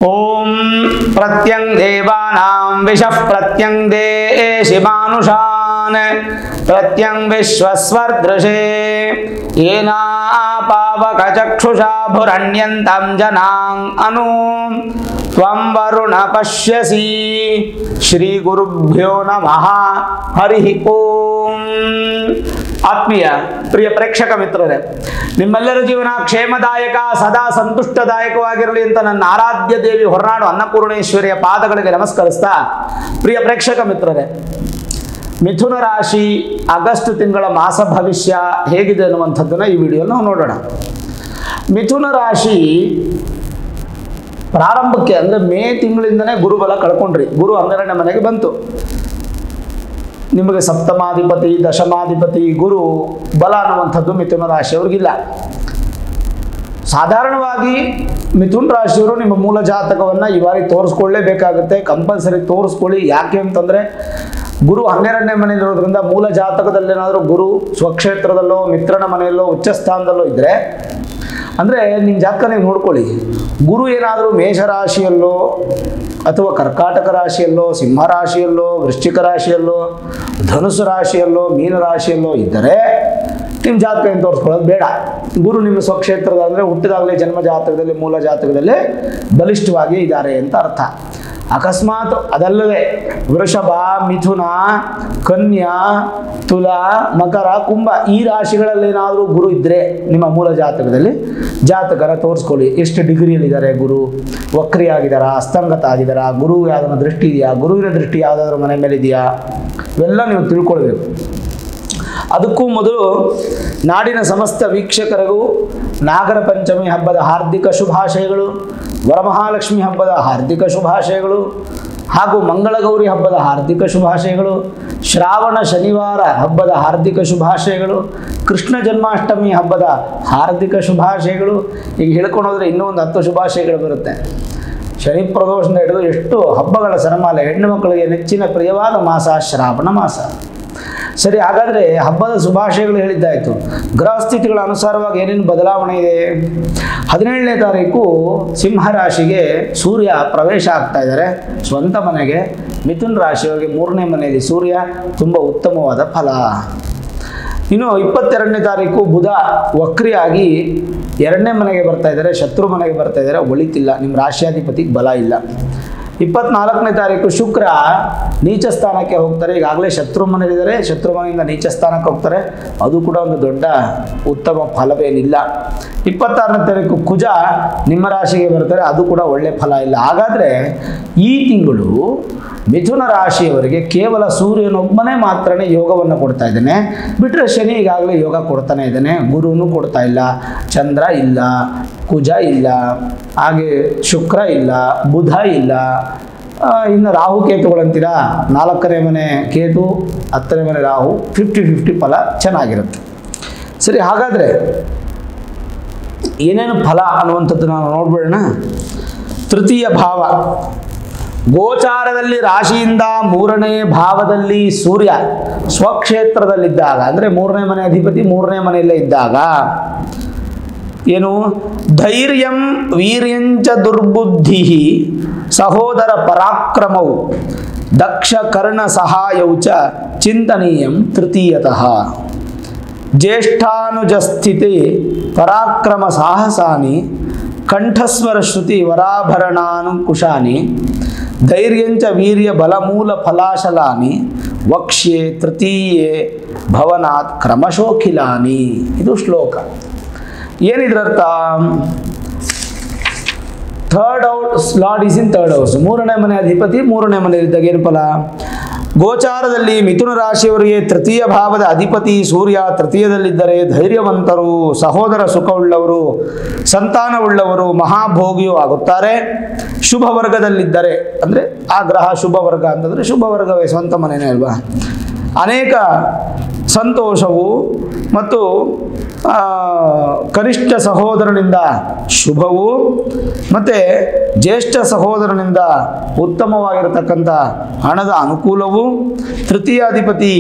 ओम प्रत्यं देवानां विषः प्रत्यं देशि मानुषान् प्रत्यं विश्वस्वर्दृशे येनापावकचक्षुषा भुरण्यन्तं जनान् अनु त्वं वरुण पश्यसि। श्री गुरुभ्यो नमः। हरि ओम। ಆತ್ಮೀಯ ಪ್ರಿಯ ಪ್ರೇಕ್ಷಕ ಮಿತ್ರರೇ, ನಿಮ್ಮೆಲ್ಲರ ಜೀವನ ಕ್ಷೇಮದಾಯಕ ಸದಾ ಸಂತುಷ್ಟದಾಯಕವಾಗಿರಲಿ ಅಂತ ನನ್ನ ಆರಾಧ್ಯ ದೇವಿ ಹೊರನಾಡು ಅನ್ನಪೂರ್ಣೇಶ್ವರಿಯ ಪಾದಗಳಿಗೆ ನಮಸ್ಕರಿಸ್ತಾ, ಪ್ರಿಯ ಪ್ರೇಕ್ಷಕ ಮಿತ್ರರೇ, ಮಿಥುನ ರಾಶಿ ಆಗಸ್ಟ್ ತಿಂಗಳ ಮಾಸ ಭವಿಷ್ಯ ಹೇಗಿದೆ ಅನ್ನುವಂಥದ್ದನ್ನು ಈ ವಿಡಿಯೋ ನಾವು ನೋಡೋಣ. ಮಿಥುನ ರಾಶಿ ಪ್ರಾರಂಭಕ್ಕೆ ಅಂದರೆ ಮೇ ತಿಂಗಳಿಂದನೇ ಗುರುಬಲ ಕಳ್ಕೊಂಡ್ರಿ. ಗುರು 12ನೇ ಮನೆಗೆ ಬಂತು. ನಿಮಗೆ ಸಪ್ತಮಾಧಿಪತಿ ದಶಮಾಧಿಪತಿ ಗುರು ಬಲ ಅನ್ನುವಂಥದ್ದು ಮಿಥುನ ರಾಶಿಯವ್ರಿಗಿಲ್ಲ. ಸಾಧಾರಣವಾಗಿ ಮಿಥುನ ರಾಶಿಯವರು ನಿಮ್ಮ ಮೂಲ ಜಾತಕವನ್ನು ಈ ಬಾರಿ ತೋರಿಸ್ಕೊಳ್ಳೇಬೇಕಾಗುತ್ತೆ. ಕಂಪಲ್ಸರಿ ತೋರಿಸ್ಕೊಳ್ಳಿ. ಯಾಕೆ ಅಂತಂದರೆ ಗುರು 12ನೇ ಮನೆಯಲ್ಲಿರೋದ್ರಿಂದ ಮೂಲ ಜಾತಕದಲ್ಲೇನಾದರೂ ಗುರು ಸ್ವಕ್ಷೇತ್ರದಲ್ಲೋ ಮಿತ್ರನ ಮನೆಯಲ್ಲೋ ಉಚ್ಚ ಸ್ಥಾನದಲ್ಲೋ ಇದ್ದರೆ, ಅಂದರೆ ನಿಮ್ಮ ಜಾತಕ ನೀವು ನೋಡ್ಕೊಳ್ಳಿ. ಗುರು ಏನಾದರೂ ಮೇಷರಾಶಿಯಲ್ಲೋ ಅಥವಾ ಕರ್ಕಾಟಕ ರಾಶಿಯಲ್ಲೋ ಸಿಂಹ ರಾಶಿಯಲ್ಲೋ ವೃಶ್ಚಿಕ ರಾಶಿಯಲ್ಲೋ ಧನುಸು ರಾಶಿಯಲ್ಲೋ ಮೀನ ರಾಶಿಯಲ್ಲೋ ಇದ್ದರೆ ನಿಮ್ಮ ಜಾತಕ ಏನು ತೋರಿಸ್ಕೊಳ್ಳೋದು ಬೇಡ. ಗುರು ನಿಮ್ಮ ಸ್ವಕ್ಷೇತ್ರದ ಅಂದರೆ ಹುಟ್ಟಿದಾಗಲೇ ಜನ್ಮ ಜಾತಕದಲ್ಲಿ ಮೂಲ ಜಾತಕದಲ್ಲಿ ಬಲಿಷ್ಠವಾಗಿ ಇದ್ದಾರೆ ಅಂತ ಅರ್ಥ. ಅಕಸ್ಮಾತ್ ಅದಲ್ಲದೆ ವೃಷಭ ಮಿಥುನ ಕನ್ಯಾ ತುಲ ಮಕರ ಕುಂಭ ಈ ರಾಶಿಗಳಲ್ಲೇನಾದರೂ ಗುರು ಇದ್ದರೆ ನಿಮ್ಮ ಮೂಲ ಜಾತಕದಲ್ಲಿ ಜಾತಕರ ತೋರಿಸ್ಕೊಳ್ಳಿ. ಎಷ್ಟು ಡಿಗ್ರಿಯಲ್ಲಿದ್ದಾರೆ, ಗುರು ವಕ್ರಿ ಆಗಿದ್ದಾರಾ, ಅಸ್ತಂಗತ ಆಗಿದ್ದಾರಾ, ಗುರು ಯಾವುದನ್ನ ದೃಷ್ಟಿ ಇದೆಯಾ, ಗುರುವಿನ ದೃಷ್ಟಿ ಯಾವುದಾದ್ರೂ ಮನೆ ಮೇಲೆ ಇದೆಯಾ, ಇವೆಲ್ಲ ನೀವು ತಿಳ್ಕೊಳ್ಬೇಕು. ಅದಕ್ಕೂ ಮೊದಲು ನಾಡಿನ ಸಮಸ್ತ ವೀಕ್ಷಕರಿಗೂ ನಾಗರ ಪಂಚಮಿ ಹಬ್ಬದ ಹಾರ್ದಿಕ ಶುಭಾಶಯಗಳು, ವರಮಹಾಲಕ್ಷ್ಮಿ ಹಬ್ಬದ ಹಾರ್ದಿಕ ಶುಭಾಶಯಗಳು, ಹಾಗೂ ಮಂಗಳಗೌರಿ ಹಬ್ಬದ ಹಾರ್ದಿಕ ಶುಭಾಶಯಗಳು, ಶ್ರಾವಣ ಶನಿವಾರ ಹಬ್ಬದ ಹಾರ್ದಿಕ ಶುಭಾಶಯಗಳು, ಕೃಷ್ಣ ಜನ್ಮಾಷ್ಟಮಿ ಹಬ್ಬದ ಹಾರ್ದಿಕ ಶುಭಾಶಯಗಳು. ಈಗ ಹೇಳ್ಕೊಂಡು ಹೋದರೆ ಇನ್ನೂ ಒಂದು 10 ಶುಭಾಶಯಗಳು ಬರುತ್ತೆ. ಶನಿ ಪ್ರದೋಷದಿಂದ ಹಿಡಿದು ಎಷ್ಟು ಹಬ್ಬಗಳ ಸರಮಾಲೆ. ಹೆಣ್ಣು ಮಕ್ಕಳಿಗೆ ನೆಚ್ಚಿನ ಪ್ರಿಯವಾದ ಮಾಸ ಶ್ರಾವಣ ಮಾಸ. ಸರಿ, ಹಾಗಾದರೆ ಹಬ್ಬದ ಶುಭಾಶಯಗಳು ಹೇಳಿದ್ದಾಯಿತು. ಗ್ರಹ ಸ್ಥಿತಿಗಳ ಅನುಸಾರವಾಗಿ ಏನೇನು ಬದಲಾವಣೆ ಇದೆ? 17ನೇ ತಾರೀಕು ಸಿಂಹರಾಶಿಗೆ ಸೂರ್ಯ ಪ್ರವೇಶ ಆಗ್ತಾ ಇದ್ದಾರೆ ಸ್ವಂತ ಮನೆಗೆ. ಮಿಥುನ ರಾಶಿಯವರಿಗೆ 3ನೇ ಮನೆಯಲ್ಲಿ ಸೂರ್ಯ, ತುಂಬ ಉತ್ತಮವಾದ ಫಲ. ಇನ್ನು 22ನೇ ತಾರೀಕು ಬುಧ ವಕ್ರಿಯಾಗಿ 2ನೇ ಮನೆಗೆ ಬರ್ತಾ ಇದ್ದಾರೆ, ಶತ್ರು ಮನೆಗೆ ಬರ್ತಾ ಇದ್ದಾರೆ. ಒಳಿತಿಲ್ಲ, ನಿಮ್ಮ ರಾಶಿಯಾಧಿಪತಿಗೆ ಬಲ ಇಲ್ಲ. 24ನೇ ತಾರೀಕು ಶುಕ್ರ ನೀಚ ಸ್ಥಾನಕ್ಕೆ ಹೋಗ್ತಾರೆ. ಈಗಾಗಲೇ ಶತ್ರು ಮನೆಯಲ್ಲಿದ್ದಾರೆ, ಶತ್ರು ಮನೆಯಿಂದ ನೀಚ ಸ್ಥಾನಕ್ಕೆ ಹೋಗ್ತಾರೆ. ಅದು ಕೂಡ ಒಂದು ದೊಡ್ಡ ಉತ್ತಮ ಫಲವೇನಿಲ್ಲ. 26ನೇ ತಾರೀಕು ಕುಜ ನಿಮ್ಮ ರಾಶಿಗೆ ಬರ್ತಾರೆ, ಅದು ಕೂಡ ಒಳ್ಳೆ ಫಲ ಇಲ್ಲ. ಹಾಗಾದರೆ ಈ ತಿಂಗಳು ಮಿಥುನ ರಾಶಿಯವರಿಗೆ ಕೇವಲ ಸೂರ್ಯನೊಬ್ಬನೇ ಮಾತ್ರನೇ ಯೋಗವನ್ನು ಕೊಡ್ತಾ ಇದ್ದಾನೆ. ಬಿಟ್ಟರೆ ಶನಿ ಈಗಾಗಲೇ ಯೋಗ ಕೊಡ್ತಾನೆ ಇದ್ದಾನೆ, ಗುರುನೂ ಕೊಡ್ತಾ ಇಲ್ಲ, ಚಂದ್ರ ಇಲ್ಲ, ಕುಜ ಇಲ್ಲ, ಹಾಗೆ ಶುಕ್ರ ಇಲ್ಲ, ಬುಧ ಇಲ್ಲ. ಇನ್ನು ರಾಹು ಕೇತುಗಳಂತೀರಾ, 4ನೇ ಮನೆ ಕೇತು 10ನೇ ಮನೆ ರಾಹು, 50-50 ಫಲ ಚೆನ್ನಾಗಿರುತ್ತೆ. ಸರಿ, ಹಾಗಾದರೆ ಏನೇನು ಫಲ ಅನ್ನುವಂಥದ್ದು ನಾವು ನೋಡ್ಬಿಡೋಣ. ತೃತೀಯ ಭಾವ ಗೋಚಾರದಲ್ಲಿ ರಾಶಿಯಿಂದ 3ನೇ ಭಾವದಲ್ಲಿ ಸೂರ್ಯ ಸ್ವಕ್ಷೇತ್ರದಲ್ಲಿದ್ದಾಗ, ಅಂದರೆ 3ನೇ ಮನೆ ಅಧಿಪತಿ 3ನೇ ಮನೆಯಲ್ಲೇ ಇದ್ದಾಗ ಏನು ಧೈರ್ಯಂ ವೀರ್ಯಂಚ ದುರ್ಬುದ್ಧಿ ಸಹೋದರ ಪರಾಕ್ರಮವು ದಕ್ಷ ಕರ್ಣ ಸಹಾಯೌ ಚ ಚಿಂತನೀಯಂ ತೃತೀಯತಃ ಜ್ಯೇಷ್ಠಾನುಜಸ್ಥಿತಿ ಪರಾಕ್ರಮ ಸಾಹಸಾನಿ ಕಂಠಸ್ವರ ಶ್ರುತಿ ವರಾಭರಣಾನುಕುಶಾನಿ ಧೈರ್ಯಂಚ ವೀರ್ಯ ಬಲಮೂಲ ಫಲಾಶಲಾನಿ ವಕ್ಷ್ಯೆ ತೃತೀಯೇ ಭವನಾತ್ ಕ್ರಮಶೋಖಿಲಾನಿ. ಇದು ಶ್ಲೋಕ. ಏನಿದ್ರರ್ಥ? Third house lord is in third house. 3ನೇ ಮನೆ ಅಧಿಪತಿ 3ನೇ ಮನೆಯಲ್ಲಿದ್ದಾಗ ಏನು ಫಲ? ಗೋಚಾರದಲ್ಲಿ ಮಿಥುನ ರಾಶಿಯವರಿಗೆ ತೃತೀಯ ಭಾವದ ಅಧಿಪತಿ ಸೂರ್ಯ ತೃತೀಯದಲ್ಲಿದ್ದರೆ ಧೈರ್ಯವಂತರು, ಸಹೋದರ ಸುಖವುಳ್ಳವರು, ಸಂತಾನವುಳ್ಳವರು, ಮಹಾಭೋಗಿಯೂ ಆಗುತ್ತಾರೆ. ಶುಭ ವರ್ಗದಲ್ಲಿದ್ದರೆ, ಅಂದರೆ ಆ ಗ್ರಹ ಶುಭ ವರ್ಗ ಅಂತಂದರೆ ಶುಭ ವರ್ಗವೇ ಸ್ವಂತ ಮನೆಯೇ ಅಲ್ವಾ. ಅನೇಕ ಸಂತೋಷವು ಮತ್ತು ಕನಿಷ್ಠ ಸಹೋದರನಿಂದ ಶುಭವು ಮತ್ತು ಜ್ಯೇಷ್ಠ ಸಹೋದರನಿಂದ ಉತ್ತಮವಾಗಿರತಕ್ಕಂಥ ಹಣದ ಅನುಕೂಲವು. ತೃತೀಯಾಧಿಪತಿ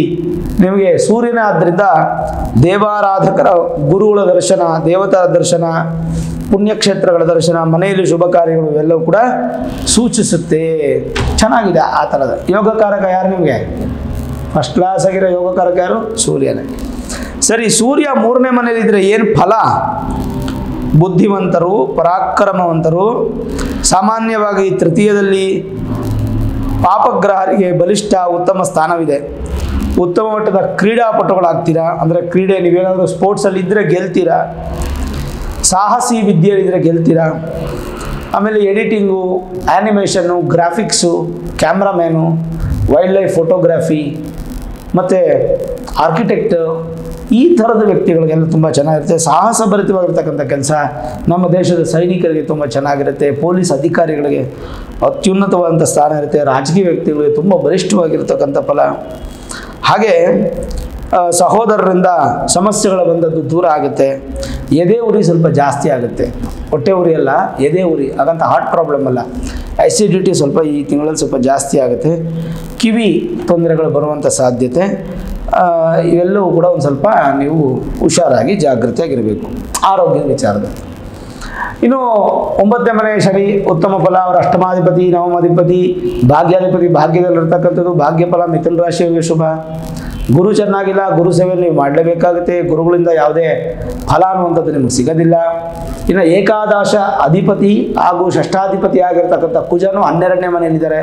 ನಿಮಗೆ ಸೂರ್ಯನೇ ಆದ್ದರಿಂದ ದೇವಾರಾಧಕರ ಗುರುಗಳ ದರ್ಶನ, ದೇವತಾ ದರ್ಶನ, ಪುಣ್ಯಕ್ಷೇತ್ರಗಳ ದರ್ಶನ, ಮನೆಯಲ್ಲಿ ಶುಭ ಕಾರ್ಯಗಳು ಇವೆಲ್ಲವೂ ಕೂಡ ಸೂಚಿಸುತ್ತೆ. ಚೆನ್ನಾಗಿದೆ ಆ ಥರದ ಯೋಗಕಾರಕ. ಯಾರು ನಿಮಗೆ ಫಸ್ಟ್ ಕ್ಲಾಸ್ ಆಗಿರೋ ಯೋಗಕಾರಕ ಯಾರು? ಸೂರ್ಯನೇ. ಸರಿ, ಸೂರ್ಯ 3ನೇ ಮನೆಯಲ್ಲಿದ್ದರೆ ಏನು ಫಲ? ಬುದ್ಧಿವಂತರು, ಪರಾಕ್ರಮವಂತರು. ಸಾಮಾನ್ಯವಾಗಿ ತೃತೀಯದಲ್ಲಿ ಪಾಪಗ್ರಹರಿಗೆ ಬಲಿಷ್ಠ ಉತ್ತಮ ಸ್ಥಾನವಿದೆ. ಉತ್ತಮ ಮಟ್ಟದ ಕ್ರೀಡಾಪಟುಗಳಾಗ್ತೀರಾ, ಅಂದರೆ ಕ್ರೀಡೆ ನೀವೇನಾದರೂ ಸ್ಪೋರ್ಟ್ಸಲ್ಲಿ ಇದ್ದರೆ ಗೆಲ್ತೀರಾ, ಸಾಹಸಿ ವಿದ್ಯೆಯಲ್ಲಿದ್ದರೆ ಗೆಲ್ತೀರಾ. ಆಮೇಲೆ editing, animation, graphics, cameraman, wildlife photography ಮತ್ತು ಆರ್ಕಿಟೆಕ್ಟ್, ಈ ಥರದ ವ್ಯಕ್ತಿಗಳಿಗೆಲ್ಲ ತುಂಬ ಚೆನ್ನಾಗಿರುತ್ತೆ. ಸಾಹಸ ಭರಿತವಾಗಿರ್ತಕ್ಕಂಥ ಕೆಲಸ ನಮ್ಮ ದೇಶದ ಸೈನಿಕರಿಗೆ ತುಂಬ ಚೆನ್ನಾಗಿರುತ್ತೆ. ಪೊಲೀಸ್ ಅಧಿಕಾರಿಗಳಿಗೆ ಅತ್ಯುನ್ನತವಾದಂಥ ಸ್ಥಾನ ಇರುತ್ತೆ. ರಾಜಕೀಯ ವ್ಯಕ್ತಿಗಳಿಗೆ ತುಂಬ ಬಲಿಷ್ಠವಾಗಿರ್ತಕ್ಕಂಥ ಫಲ. ಹಾಗೆ ಸಹೋದರರಿಂದ ಸಮಸ್ಯೆಗಳ ಬಂದದ್ದು ದೂರ ಆಗುತ್ತೆ. ಎದೆ ಉರಿ ಸ್ವಲ್ಪ ಜಾಸ್ತಿ ಆಗುತ್ತೆ. ಹೊಟ್ಟೆ ಉರಿ ಅಲ್ಲ, ಎದೆ ಉರಿ, ಹಾಗಂತ ಹಾರ್ಟ್ ಪ್ರಾಬ್ಲಮ್ ಅಲ್ಲ. ಆ್ಯಸಿಡಿಟಿ ಸ್ವಲ್ಪ ಈ ತಿಂಗಳಲ್ಲಿ ಸ್ವಲ್ಪ ಜಾಸ್ತಿ ಆಗುತ್ತೆ. ಕಿವಿ ತೊಂದರೆಗಳು ಬರುವಂಥ ಸಾಧ್ಯತೆ. ಇವೆಲ್ಲವೂ ಕೂಡ ಒಂದು ಸ್ವಲ್ಪ ನೀವು ಹುಷಾರಾಗಿ ಜಾಗೃತಿಯಾಗಿರಬೇಕು ಆರೋಗ್ಯದ ವಿಚಾರದಲ್ಲಿ. ಇನ್ನು 9ನೇ ಮನೆ ಶನಿ ಉತ್ತಮ ಫಲ. ಅವರ ಅಷ್ಟಮಾಧಿಪತಿ, ನವಮಾಧಿಪತಿ, ಭಾಗ್ಯಾಧಿಪತಿ. ಭಾಗ್ಯದಲ್ಲಿರ್ತಕ್ಕಂಥದ್ದು ಭಾಗ್ಯಫಲ ಮಿಥುನ ರಾಶಿಯವರಿಗೆ ಶುಭ. ಗುರು ಚೆನ್ನಾಗಿಲ್ಲ, ಗುರು ಸೇವೆಯನ್ನು ನೀವು ಮಾಡಲೇಬೇಕಾಗುತ್ತೆ. ಗುರುಗಳಿಂದ ಯಾವುದೇ ಫಲ ಅನ್ನುವಂಥದ್ದು ನಿಮಗೆ ಸಿಗೋದಿಲ್ಲ. ಇನ್ನು ಏಕಾದಶ ಅಧಿಪತಿ ಹಾಗೂ ಷಷ್ಠಾಧಿಪತಿ ಆಗಿರ್ತಕ್ಕಂಥ ಕುಜನು 12ನೇ ಮನೆಯಲ್ಲಿದ್ದಾರೆ,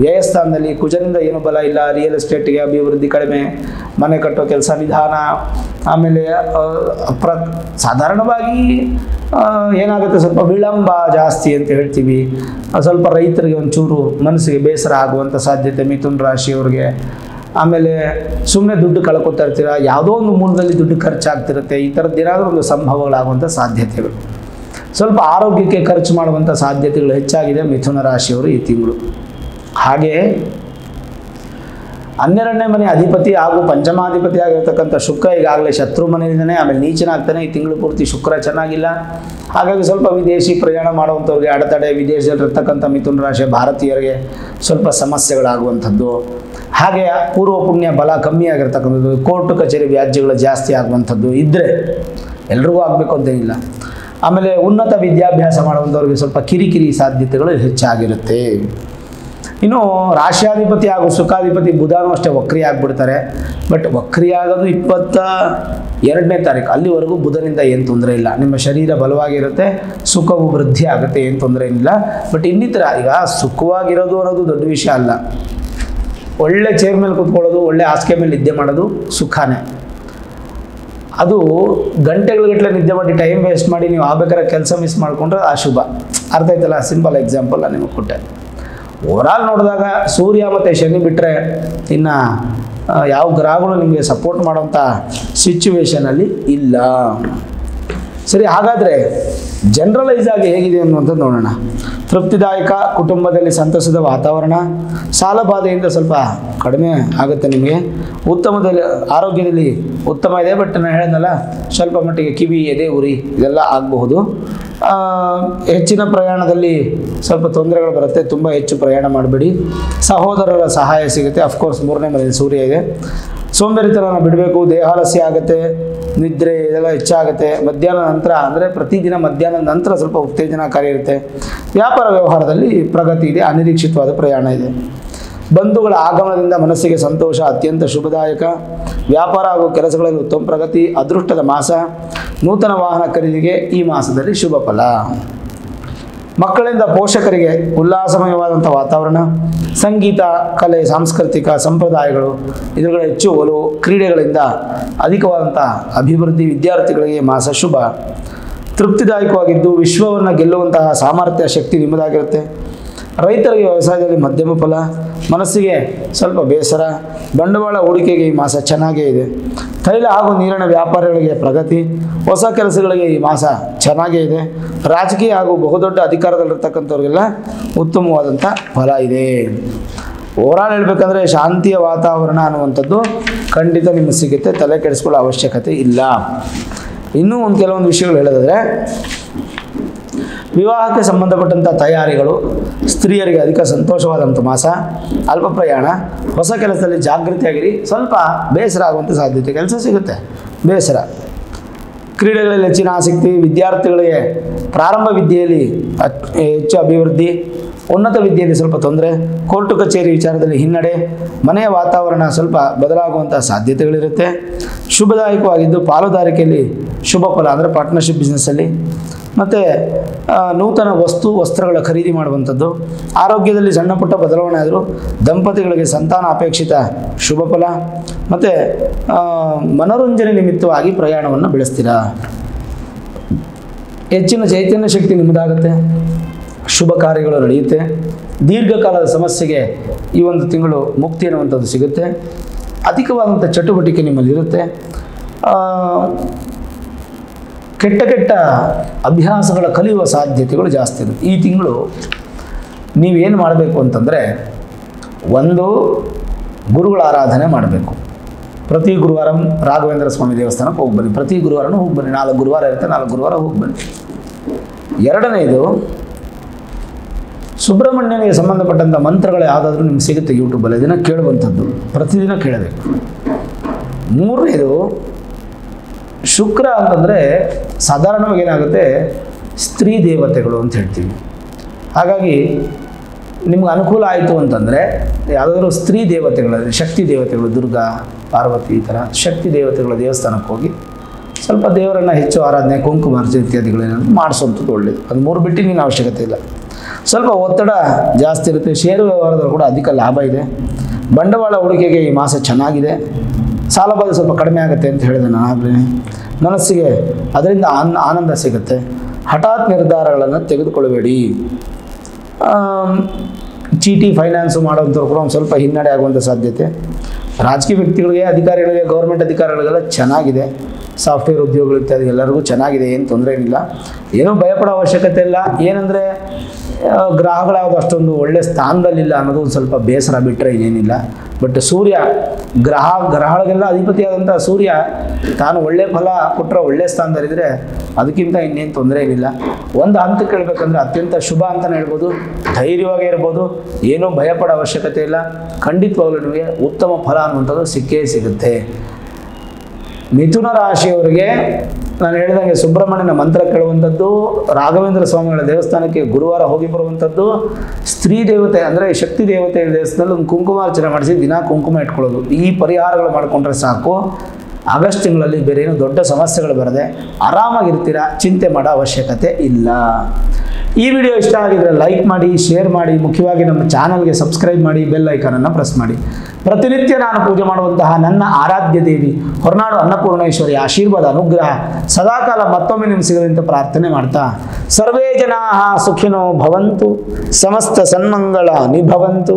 ವ್ಯಯಸ್ಥಾನದಲ್ಲಿ. ಕುಜನಿಂದ ಏನು ಬಲ ಇಲ್ಲ. ರಿಯಲ್ ಎಸ್ಟೇಟ್ಗೆ ಅಭಿವೃದ್ಧಿ ಕಡಿಮೆ, ಮನೆ ಕಟ್ಟೋ ಕೆಲಸ ನಿಧಾನ. ಆಮೇಲೆ ಸಾಧಾರಣವಾಗಿ ಏನಾಗುತ್ತೆ, ಸ್ವಲ್ಪ ವಿಳಂಬ ಜಾಸ್ತಿ ಅಂತ ಹೇಳ್ತೀವಿ. ಸ್ವಲ್ಪ ರೈತರಿಗೆ ಒಂಚೂರು ಮನಸ್ಸಿಗೆ ಬೇಸರ ಆಗುವಂಥ ಸಾಧ್ಯತೆ ಮಿಥುನ ರಾಶಿಯವ್ರಿಗೆ. ಆಮೇಲೆ ಸುಮ್ಮನೆ ದುಡ್ಡು ಕಳ್ಕೊತಾ ಇರ್ತೀರ, ಯಾವುದೋ ಒಂದು ಮೂಲದಲ್ಲಿ ದುಡ್ಡು ಖರ್ಚಾಗ್ತಿರುತ್ತೆ. ಈ ಥರದ್ದು ಏನಾದರೂ ಒಂದು ಸಂಭವಗಳಾಗುವಂಥ ಸಾಧ್ಯತೆಗಳು. ಸ್ವಲ್ಪ ಆರೋಗ್ಯಕ್ಕೆ ಖರ್ಚು ಮಾಡುವಂಥ ಸಾಧ್ಯತೆಗಳು ಹೆಚ್ಚಾಗಿದೆ ಮಿಥುನ ರಾಶಿಯವರು ಈ ತಿಂಗಳು. ಹಾಗೆ 12ನೇ ಮನೆ ಅಧಿಪತಿ ಹಾಗೂ ಪಂಚಮಾಧಿಪತಿ ಆಗಿರ್ತಕ್ಕಂಥ ಶುಕ್ರ ಈಗಾಗಲೇ ಶತ್ರು ಮನೆಯಿಂದನೇ, ಆಮೇಲೆ ನೀಚನಾಗ್ತಾನೆ. ಈ ತಿಂಗಳು ಪೂರ್ತಿ ಶುಕ್ರ ಚೆನ್ನಾಗಿಲ್ಲ. ಹಾಗಾಗಿ ಸ್ವಲ್ಪ ವಿದೇಶಿ ಪ್ರಯಾಣ ಮಾಡುವಂಥವ್ರಿಗೆ ಅಡೆತಡೆ, ವಿದೇಶದಲ್ಲಿರ್ತಕ್ಕಂಥ ಮಿಥುನ ರಾಶಿಯ ಭಾರತೀಯರಿಗೆ ಸ್ವಲ್ಪ ಸಮಸ್ಯೆಗಳಾಗುವಂಥದ್ದು. ಹಾಗೆ ಪೂರ್ವ ಪುಣ್ಯ ಬಲ ಕಮ್ಮಿ ಆಗಿರ್ತಕ್ಕಂಥದ್ದು, ಕೋರ್ಟು ಕಚೇರಿ ವ್ಯಾಜ್ಯಗಳು ಜಾಸ್ತಿ ಆಗುವಂಥದ್ದು ಇದ್ದರೆ, ಎಲ್ರಿಗೂ ಆಗಬೇಕು ಅಂತೇನಿಲ್ಲ. ಆಮೇಲೆ ಉನ್ನತ ವಿದ್ಯಾಭ್ಯಾಸ ಮಾಡುವಂಥವ್ರಿಗೆ ಸ್ವಲ್ಪ ಕಿರಿಕಿರಿ ಸಾಧ್ಯತೆಗಳು ಹೆಚ್ಚಾಗಿರುತ್ತೆ. ಇನ್ನು ರಾಶ್ಯಾಧಿಪತಿ ಹಾಗೂ ಸುಖಾಧಿಪತಿ ಬುಧನೂ ಅಷ್ಟೇ ವಕ್ರಿ ಆಗಿಬಿಡ್ತಾರೆ. ಬಟ್ ವಕ್ರಿ ಆಗೋದು 22ನೇ ತಾರೀಕು, ಅಲ್ಲಿವರೆಗೂ ಬುಧನಿಂದ ಏನು ತೊಂದರೆ ಇಲ್ಲ. ನಿಮ್ಮ ಶರೀರ ಬಲವಾಗಿರುತ್ತೆ, ಸುಖವು ವೃದ್ಧಿ ಆಗುತ್ತೆ, ಏನು ತೊಂದರೆ ಏನಿಲ್ಲ. ಬಟ್ ಇನ್ನಿತರ ಈಗ ಸುಖವಾಗಿರೋದು ಅನ್ನೋದು ದೊಡ್ಡ ವಿಷಯ ಅಲ್ಲ. ಒಳ್ಳೆ ಚೇರ್ ಮೇಲೆ ಕೂತ್ಕೊಳ್ಳೋದು, ಒಳ್ಳೆ ಹಾಸಿಗೆ ಮೇಲೆ ನಿದ್ದೆ ಮಾಡೋದು ಸುಖನೇ. ಅದು ಗಂಟೆಗಟ್ಟಲೆ ನಿದ್ದೆ ಮಾಡಿ ಟೈಮ್ ವೇಸ್ಟ್ ಮಾಡಿ ನೀವು ಆಗಬೇಕಾದ್ರೆ ಕೆಲಸ ಮಿಸ್ ಮಾಡಿಕೊಂಡ್ರೆ ಅಶುಭ. ಅರ್ಥ ಆಯ್ತಲ್ಲ? ಸಿಂಪಲ್ ಎಕ್ಸಾಂಪಲ್ ನಾನು ನಿಮಗೆ ಕೊಟ್ಟೆ. ಓವರಾಲ್ ನೋಡಿದಾಗ ಸೂರ್ಯ ಮತ್ತು ಶನಿ ಬಿಟ್ಟರೆ ಇನ್ನು ಯಾವ ಗ್ರಹಗಳು ನಿಮಗೆ ಸಪೋರ್ಟ್ ಮಾಡೋಂಥ ಸಿಚುವೇಶನಲ್ಲಿ ಇಲ್ಲ. ಸರಿ, ಹಾಗಾದರೆ ಜನರಲೈಸ್ ಆಗಿ ಹೇಗಿದೆ ಅನ್ನುವಂಥದ್ದು ನೋಡೋಣ. ತೃಪ್ತಿದಾಯಕ, ಕುಟುಂಬದಲ್ಲಿ ಸಂತಸದ ವಾತಾವರಣ, ಸಾಲಬಾಧೆಯಿಂದ ಸ್ವಲ್ಪ ಕಡಿಮೆ ಆಗುತ್ತೆ ನಿಮಗೆ. ಉತ್ತಮದಲ್ಲಿ ಆರೋಗ್ಯದಲ್ಲಿ ಉತ್ತಮ ಇದೆ. ಬಟ್ ನಾನು ಹೇಳಿದ್ನಲ್ಲ, ಸ್ವಲ್ಪ ಮಟ್ಟಿಗೆ ಕಿವಿ, ಎದೆ ಉರಿ ಇದೆಲ್ಲ ಆಗಬಹುದು. ಹೆಚ್ಚಿನ ಪ್ರಯಾಣದಲ್ಲಿ ಸ್ವಲ್ಪ ತೊಂದರೆಗಳು ಬರುತ್ತೆ. ತುಂಬ ಹೆಚ್ಚು ಪ್ರಯಾಣ ಮಾಡಬೇಡಿ. ಸಹೋದರರ ಸಹಾಯ ಸಿಗುತ್ತೆ. ಅಫ್ಕೋರ್ಸ್ 3ನೇ ಮನೆಯಲ್ಲಿ ಸೂರ್ಯ ಇದೆ. ಸೋಂಬೇರಿತನ ಬಿಡಬೇಕು. ದೇಹಾಲಸ್ಯ ಆಗುತ್ತೆ, ನಿದ್ರೆ ಇದೆಲ್ಲ ಹೆಚ್ಚಾಗುತ್ತೆ. ಮಧ್ಯಾಹ್ನ ನಂತರ ಅಂದರೆ ಪ್ರತಿದಿನ ಮಧ್ಯಾಹ್ನದ ನಂತರ ಸ್ವಲ್ಪ ಉತ್ತೇಜನಕಾರಿ ಇರುತ್ತೆ. ವ್ಯಾಪಾರ ವ್ಯವಹಾರದಲ್ಲಿ ಪ್ರಗತಿ ಇದೆ. ಅನಿರೀಕ್ಷಿತವಾದ ಪ್ರಯಾಣ ಇದೆ. ಬಂಧುಗಳ ಆಗಮನದಿಂದ ಮನಸ್ಸಿಗೆ ಸಂತೋಷ, ಅತ್ಯಂತ ಶುಭದಾಯಕ. ವ್ಯಾಪಾರ ಹಾಗೂ ಕೆಲಸಗಳಲ್ಲಿ ಉತ್ತಮ ಪ್ರಗತಿ. ಅದೃಷ್ಟದ ಮಾಸ. ನೂತನ ವಾಹನ ಖರೀದಿಗೆ ಈ ಮಾಸದಲ್ಲಿ ಶುಭ ಫಲ. ಮಕ್ಕಳಿಂದ ಪೋಷಕರಿಗೆ ಉಲ್ಲಾಸಮಯವಾದಂಥ ವಾತಾವರಣ. ಸಂಗೀತ, ಕಲೆ, ಸಾಂಸ್ಕೃತಿಕ ಸಂಪ್ರದಾಯಗಳು ಇವುಗಳ ಹೆಚ್ಚು ಒಲವು. ಕ್ರೀಡೆಗಳಿಂದ ಅಧಿಕವಾದಂಥ ಅಭಿವೃದ್ಧಿ. ವಿದ್ಯಾರ್ಥಿಗಳಿಗೆ ಮಾಸ ಶುಭ. ತೃಪ್ತಿದಾಯಕವಾಗಿದ್ದು ವಿಶ್ವವನ್ನು ಗೆಲ್ಲುವಂತಹ ಸಾಮರ್ಥ್ಯ, ಶಕ್ತಿ ನಿಮ್ಮದಾಗಿರುತ್ತೆ. ರೈತರಿಗೆ ವ್ಯವಸಾಯದಲ್ಲಿ ಮಧ್ಯಮ ಫಲ. ಮನಸ್ಸಿಗೆ ಸ್ವಲ್ಪ ಬೇಸರ. ಬಂಡವಾಳ ಹೂಡಿಕೆಗೆ ಈ ಮಾಸ ಚೆನ್ನಾಗೇ ಇದೆ. ತೈಲ ಹಾಗೂ ನೀರಿನ ವ್ಯಾಪಾರಗಳಿಗೆ ಪ್ರಗತಿ. ಹೊಸ ಕೆಲಸಗಳಿಗೆ ಈ ಮಾಸ ಚೆನ್ನಾಗೇ ಇದೆ. ರಾಜಕೀಯ ಹಾಗೂ ಬಹುದೊಡ್ಡ ಅಧಿಕಾರದಲ್ಲಿರ್ತಕ್ಕಂಥವ್ರಿಗೆಲ್ಲ ಉತ್ತಮವಾದಂಥ ಫಲ ಇದೆ. ಓವರಾಲ್ ಹೇಳಬೇಕಂದ್ರೆ ಶಾಂತಿಯ ವಾತಾವರಣ ಅನ್ನುವಂಥದ್ದು ಖಂಡಿತ ನಿಮಗೆ ಸಿಗುತ್ತೆ. ತಲೆ ಕೆಡಿಸ್ಕೊಳ್ಳೋ ಅವಶ್ಯಕತೆ ಇಲ್ಲ. ಇನ್ನೂ ಕೆಲವೊಂದು ವಿಷಯಗಳು ಹೇಳೋದಾದರೆ, ವಿವಾಹಕ್ಕೆ ಸಂಬಂಧಪಟ್ಟಂಥ ತಯಾರಿಗಳು. ಸ್ತ್ರೀಯರಿಗೆ ಅಧಿಕ ಸಂತೋಷವಾದಂಥ ಮಾಸ. ಅಲ್ಪ ಪ್ರಯಾಣ. ಹೊಸ ಕೆಲಸದಲ್ಲಿ ಜಾಗೃತಿಯಾಗಿರಿ. ಸ್ವಲ್ಪ ಬೇಸರ ಆಗುವಂಥ ಸಾಧ್ಯತೆ. ಕೆಲಸ ಸಿಗುತ್ತೆ, ಬೇಸರ. ಕ್ರೀಡೆಗಳಲ್ಲಿ ಹೆಚ್ಚಿನ ಆಸಕ್ತಿ, ವಿದ್ಯಾರ್ಥಿಗಳಿಗೆ ಪ್ರಾರಂಭ ವಿದ್ಯೆಯಲ್ಲಿ ಹೆಚ್ಚು ಅಭಿವೃದ್ಧಿ, ಉನ್ನತ ವಿದ್ಯೆಯಲ್ಲಿ ಸ್ವಲ್ಪ ತೊಂದರೆ, ಕೋರ್ಟು ಕಚೇರಿ ವಿಚಾರದಲ್ಲಿ ಹಿನ್ನಡೆ, ಮನೆಯ ವಾತಾವರಣ ಸ್ವಲ್ಪ ಬದಲಾಗುವಂಥ ಸಾಧ್ಯತೆಗಳಿರುತ್ತೆ. ಶುಭದಾಯಕವಾಗಿದ್ದು ಪಾಲುದಾರಿಕೆಯಲ್ಲಿ ಶುಭ ಫಲ ಅಂದರೆ ಪಾರ್ಟ್ನರ್ಶಿಪ್ ಬಿಸ್ನೆಸ್ಸಲ್ಲಿ, ಮತ್ತು ನೂತನ ವಸ್ತ್ರಗಳ ಖರೀದಿ ಮಾಡುವಂಥದ್ದು. ಆರೋಗ್ಯದಲ್ಲಿ ಸಣ್ಣ ಪುಟ್ಟ ಬದಲಾವಣೆ ಆದರೂ ದಂಪತಿಗಳಿಗೆ ಸಂತಾನ ಅಪೇಕ್ಷಿತ ಶುಭ ಫಲ, ಮತ್ತು ಮನೋರಂಜನೆ ನಿಮಿತ್ತವಾಗಿ ಪ್ರಯಾಣವನ್ನು ಬೆಳೆಸ್ತೀರಾ. ಹೆಚ್ಚಿನ ಚೈತನ್ಯ ಶಕ್ತಿ ನಿಮ್ಮದಾಗುತ್ತೆ, ಶುಭ ಕಾರ್ಯಗಳು ನಡೆಯುತ್ತೆ. ದೀರ್ಘಕಾಲದ ಸಮಸ್ಯೆಗೆ ಈ ಒಂದು ತಿಂಗಳು ಮುಕ್ತಿ ಅನ್ನುವಂಥದ್ದು ಸಿಗುತ್ತೆ. ಅಧಿಕವಾದಂಥ ಚಟುವಟಿಕೆ ನಿಮ್ಮಲ್ಲಿ ಇರುತ್ತೆ. ಕೆಟ್ಟ ಅಭ್ಯಾಸಗಳ ಕಲಿಯುವ ಸಾಧ್ಯತೆಗಳು ಜಾಸ್ತಿ ಇರುತ್ತೆ. ಈ ತಿಂಗಳು ನೀವೇನು ಮಾಡಬೇಕು ಅಂತಂದರೆ, ಒಂದು ಗುರುಗಳ ಆರಾಧನೆ ಮಾಡಬೇಕು. ಪ್ರತಿ ಗುರುವಾರ ರಾಘವೇಂದ್ರ ಸ್ವಾಮಿ ದೇವಸ್ಥಾನಕ್ಕೆ ಹೋಗಿ ಬನ್ನಿ. ಪ್ರತಿ ಗುರುವಾರನೂ ಹೋಗಿ ಬನ್ನಿ. 4 ಗುರುವಾರ ಇರುತ್ತೆ, 4 ಗುರುವಾರ ಹೋಗಿ ಬನ್ನಿ. ಎರಡನೇದು, ಸುಬ್ರಹ್ಮಣ್ಯನಿಗೆ ಸಂಬಂಧಪಟ್ಟಂಥ ಮಂತ್ರಗಳು ಯಾವುದಾದ್ರೂ ನಿಮ್ಗೆ ಸಿಗುತ್ತೆ ಯೂಟ್ಯೂಬಲ್ಲಿ, ಅದನ್ನು ಕೇಳುವಂಥದ್ದು, ಪ್ರತಿದಿನ ಕೇಳಬೇಕು. ಮೂರನೇದು, ಶುಕ್ರ ಅಂತಂದರೆ ಸಾಧಾರಣವಾಗಿ ಏನಾಗುತ್ತೆ, ಸ್ತ್ರೀ ದೇವತೆಗಳು ಅಂತ ಹೇಳ್ತೀವಿ. ಹಾಗಾಗಿ ನಿಮ್ಗೆ ಅನುಕೂಲ ಆಯಿತು ಅಂತಂದರೆ ಯಾವುದಾದ್ರೂ ಸ್ತ್ರೀ ದೇವತೆಗಳ, ಶಕ್ತಿ ದೇವತೆಗಳು, ದುರ್ಗಾ, ಪಾರ್ವತಿ, ಈ ಥರ ಶಕ್ತಿ ದೇವತೆಗಳ ದೇವಸ್ಥಾನಕ್ಕೆ ಹೋಗಿ ಸ್ವಲ್ಪ ದೇವರನ್ನು ಹೆಚ್ಚು ಆರಾಧನೆ, ಕುಂಕುಮಾರ್ಚನೆ ಇತ್ಯಾದಿಗಳೇನಾದ್ರು ಮಾಡಿಸುವಂಥದ್ದು ಒಳ್ಳೆಯದು. ಅದು 3 ಬಿಟ್ಟು ನೀನು ಅವಶ್ಯಕತೆ ಇಲ್ಲ. ಸ್ವಲ್ಪ ಒತ್ತಡ ಜಾಸ್ತಿ ಇರುತ್ತೆ. ಷೇರು ವ್ಯವಹಾರದಲ್ಲಿ ಕೂಡ ಅಧಿಕ ಲಾಭ ಇದೆ. ಬಂಡವಾಳ ಹೂಡಿಕೆಗೆ ಈ ಮಾಸ ಚೆನ್ನಾಗಿದೆ. ಸಾಲಬಾಧೆ ಸ್ವಲ್ಪ ಕಡಿಮೆ ಆಗುತ್ತೆ ಅಂತ ಹೇಳಿದೆ ನಾನು ಆಗಲೇ. ಮನಸ್ಸಿಗೆ ಅದರಿಂದ ಆನಂದ ಸಿಗುತ್ತೆ. ಹಠಾತ್ ನಿರ್ಧಾರಗಳನ್ನು ತೆಗೆದುಕೊಳ್ಳಬೇಡಿ. ಚೀಟಿ ಫೈನಾನ್ಸು ಮಾಡೋಂಥವ್ರು ಕೂಡ ಒಂದು ಸ್ವಲ್ಪ ಹಿನ್ನಡೆ ಆಗುವಂಥ ಸಾಧ್ಯತೆ. ರಾಜಕೀಯ ವ್ಯಕ್ತಿಗಳಿಗೆ, ಅಧಿಕಾರಿಗಳಿಗೆ, ಗೌರ್ಮೆಂಟ್ ಅಧಿಕಾರಿಗಳಿಗೆಲ್ಲ ಚೆನ್ನಾಗಿದೆ. ಸಾಫ್ಟ್ವೇರ್ ಉದ್ಯೋಗಗಳು ಇತ್ಯಾದಿ ಎಲ್ಲರಿಗೂ ಚೆನ್ನಾಗಿದೆ, ಏನು ತೊಂದರೆ ಏನಿಲ್ಲ. ಏನೂ ಭಯಪಡೋ ಅವಶ್ಯಕತೆ ಇಲ್ಲ. ಏನಂದರೆ ಗ್ರಹಗಳು ಯಾವುದು ಅಷ್ಟೊಂದು ಒಳ್ಳೆ ಸ್ಥಾನದಲ್ಲಿಲ್ಲ ಅನ್ನೋದು ಒಂದು ಸ್ವಲ್ಪ ಬೇಸರ, ಬಿಟ್ಟರೆ ಏನೇನಿಲ್ಲ. ಬಟ್ ಸೂರ್ಯ ಗ್ರಹಗಳಿಗೆಲ್ಲ ಅಧಿಪತಿಯಾದಂಥ ಸೂರ್ಯ ತಾನು ಒಳ್ಳೆ ಫಲ ಕೊಟ್ಟರೆ, ಒಳ್ಳೆ ಸ್ಥಾನದಲ್ಲಿದ್ದರೆ ಅದಕ್ಕಿಂತ ಇನ್ನೇನು ತೊಂದರೆ ಏನಿಲ್ಲ. ಒಂದು ಹಂತಕ್ಕೆ ಹೇಳ್ಬೇಕಂದ್ರೆ ಅತ್ಯಂತ ಶುಭ ಅಂತಲೇ ಹೇಳ್ಬೋದು. ಧೈರ್ಯವಾಗೇ ಇರ್ಬೋದು, ಏನೂ ಭಯಪಡೋ ಅವಶ್ಯಕತೆ ಇಲ್ಲ. ಖಂಡಿತವಾಗ್ಲೂ ನಿಮಗೆ ಉತ್ತಮ ಫಲ ಅನ್ನುವಂಥದ್ದು ಸಿಕ್ಕೇ ಸಿಗುತ್ತೆ. ಮಿಥುನ ರಾಶಿಯವರಿಗೆ ನಾನು ಹೇಳಿದಂಗೆ ಸುಬ್ರಹ್ಮಣ್ಯನ ಮಂತ್ರ ಕೇಳುವಂಥದ್ದು, ರಾಘವೇಂದ್ರ ಸ್ವಾಮಿಗಳ ದೇವಸ್ಥಾನಕ್ಕೆ ಗುರುವಾರ ಹೋಗಿ ಬರುವಂಥದ್ದು, ಸ್ತ್ರೀ ದೇವತೆ ಅಂದರೆ ಶಕ್ತಿ ದೇವತೆ ದೇವಸ್ಥಾನದಲ್ಲಿ ಒಂದು ಕುಂಕುಮಾರ್ಚನೆ ಮಾಡಿಸಿ ದಿನ ಕುಂಕುಮ ಇಟ್ಕೊಳ್ಳೋದು, ಈ ಪರಿಹಾರಗಳು ಮಾಡಿಕೊಂಡ್ರೆ ಸಾಕು. ಆಗಸ್ಟ್ ತಿಂಗಳಲ್ಲಿ ಬೇರೆ ಏನು ದೊಡ್ಡ ಸಮಸ್ಯೆಗಳು ಬರದೆ ಆರಾಮಾಗಿರ್ತೀರ. ಚಿಂತೆ ಮಾಡೋ ಅವಶ್ಯಕತೆ ಇಲ್ಲ. ಈ ವಿಡಿಯೋ ಇಷ್ಟ ಆಗಿದ್ರೆ ಲೈಕ್ ಮಾಡಿ, ಶೇರ್ ಮಾಡಿ, ಮುಖ್ಯವಾಗಿ ನಮ್ಮ ಚಾನಲ್ಗೆ ಸಬ್ಸ್ಕ್ರೈಬ್ ಮಾಡಿ, ಬೆಲ್ ಐಕಾನನ್ನು ಪ್ರೆಸ್ ಮಾಡಿ. ಪ್ರತಿನಿತ್ಯ ನಾನು ಪೂಜೆ ಮಾಡುವಂತಹ ನನ್ನ ಆರಾಧ್ಯ ದೇವಿ ಹೊರನಾಡು ಅನ್ನಪೂರ್ಣೇಶ್ವರಿ ಆಶೀರ್ವಾದ ಅನುಗ್ರಹ ಸದಾಕಾಲ ಮತ್ತೊಮ್ಮೆ ನಿಮ್ಗೆ ಸಿಗಲಿ ಅಂತ ಪ್ರಾರ್ಥನೆ ಮಾಡ್ತಾ, ಸರ್ವೇ ಜನಾಃ ಸುಖಿನೋ ಭವಂತು, ಸಮಸ್ತ ಸನ್ಮಂಗಳ ನಿಭವಂತು.